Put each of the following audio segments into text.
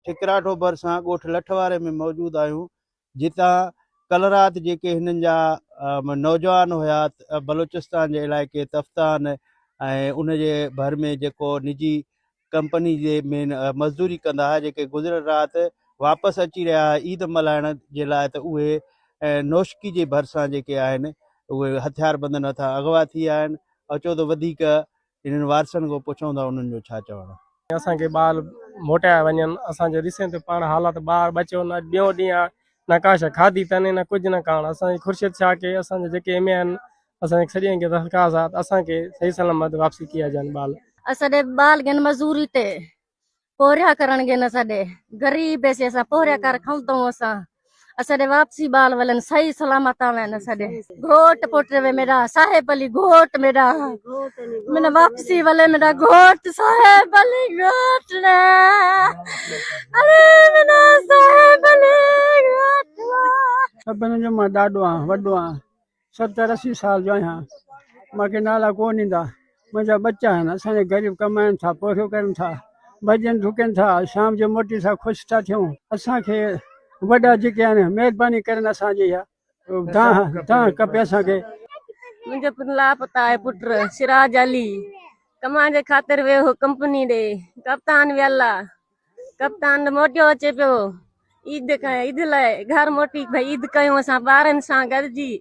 ठिकराठो भरिसां ॻोठ लठवारे में मौजूदु आहियूं, जितां कल राति जेके हिननि जा नौजवान हुया बलोचिस्तान जे इलाइक़े तफ्तान ऐं उनजे भर में जेको निजी कंपनी जे में मज़दूरी कंदा हुआ, जेके गुज़िरियल राति वापसि अची रहिया ईद मल्हाइण जे लाइ, त उहे नौशकी जे भरिसां जेके आहिनि उहे हथियार बंदि नथा अगवा थी विया आहिनि। अचो त वधीक इन्हनि वारसनि खां पुछूं था उन्हनि जो छा चवणु आहे। असांखे ॿार मोटाया वञनि, असांजे ॾिसे त पाण हालात ॿार बचियो न ॿियो ॾींहुं आहे न का शइ खाधी अथनि न कुझु न करणु। असांजी ख़ुर्शीद छा के असांजे जेके एम ए आहिनि असांजे सॼे खे दरख़्वास्त आहे असांखे सही सलामत वापसी किया ॼानि ॿार। असांजे ॿार ॻनि मज़ूरी ते पोरिया करण ॻनि, असांजे ग़रीब से असां पोरिया कर खाऊं अथऊं। असांजे वापसी ॿार वलनि सही सलामत आहिनि। असांजे घोट पुट वे मेरा साहेब अली घोट मेरा मैंने वापसी वाले मेरा घोट साहेब अली घोट ने अरे मेरा साहेब अली घोट सभिनी जो मां ॾाढो आहियां, वॾो आहियां, 70-80 साल जो आहियां। मूंखे नाला कोन ईंदा। मुंहिंजा बच्चा आहिनि, असांजे ग़रीब कमाइनि था, पोरियो कनि था, भॼनि डुकनि था, शाम जो मोटी सां ख़ुशि था थियूं। असांखे वॾा जेके आहिनि महिरबानी करनि असांजी तव्हां खपे असांखे। मुंहिंजो पुटु लापता आहे, पुट सिराज अली कमाए जे ख़ातिर वियो कंपनी ॾे, कप्तान वियल आहे, कप्तान मोटियो अचे पियो ईद लाइ घर मोटी भई ईद कयूं असां ॿारनि सां गॾिजी।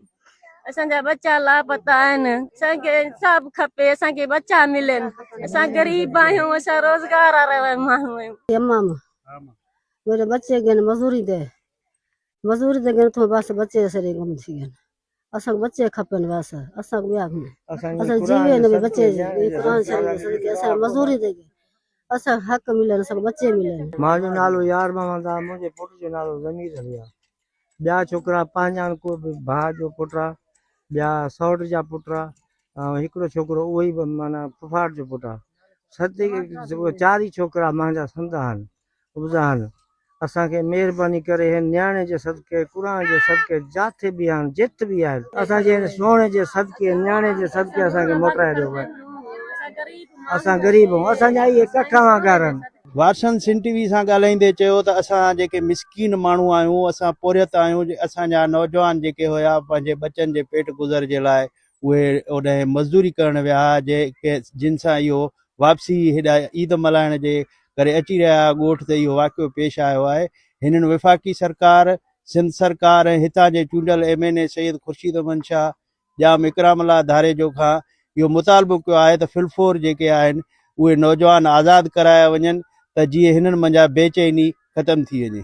असांजा बच्चा लापता आहिनि, असांखे सभु खपे, असांखे बच्चा मिलनि। असां ग़रीब आहियूं, असां रोज़गार वारा माण्हू आहियूं। मेरे बच्चे गए मजदूरी ते गए तो बस बच्चे सरे कम थी गए। असां बच्चे खपन बस, असां ॿिया असां जीवे न बच्चे कुरान शरीफ सदके असां मजदूरी ते गए, असां हक मिलन, सब बच्चे मिलन। मांजो नालो यार मोहम्मद आहे, मुंहिंजे पुट जो नालो ज़मीर अली आहे। ॿिया छोकिरा पंहिंजा को भाउ जो पुट आहे, ॿिया सौट जा पुट आहे, ऐं हिकिड़ो छोकिरो उहो ई माना फुफाट जो पुट आहे। सत 4 ई छोकिरा मुंहिंजा संद आहिनि, उबज़ा आहिनि। असांखे महिरबानी करे हिन न्याणे जे सदके, क़ुरान जे सदके, जिथे बि आहिनि जित बि आहिनि, असांजे सोणे जे सदके, न्याणे जे सदके असांखे मोटाए ॾियो वञे। असां ग़रीब आहियूं, असांजा इहे कखा वांगार आहिनि। वारसन सिंध टीवी सां ॻाल्हाईंदे चयो त असां जेके मिसकीन माण्हू आहियूं, असां पोरियत आहियूं। असांजा नौजवान जेके हुया पंहिंजे बचनि जे पेट गुज़र जे लाइ उहे ओॾे मज़दूरी करणु विया, जेके जिन सां इहो वापसी हेॾा ईद मल्हाइण जे करे अची रहिया ॻोठ ते इहो वाक़ियो पेश आयो आहे। हिननि वफ़ाक़ी सरकार, सिंध सरकार ऐं हितां जे चूंडियल MNA सैयद ख़ुर्शीद अहमद शाह जाम इकरामुल्लाह धारे जो खां इहो मुतालबो कयो आहे त फिलफोर जेके आहिनि उहे नौजवान आज़ादु कराया वञनि, त जीअं हिननि मंझां बेचैनी ख़तमु थी वञे।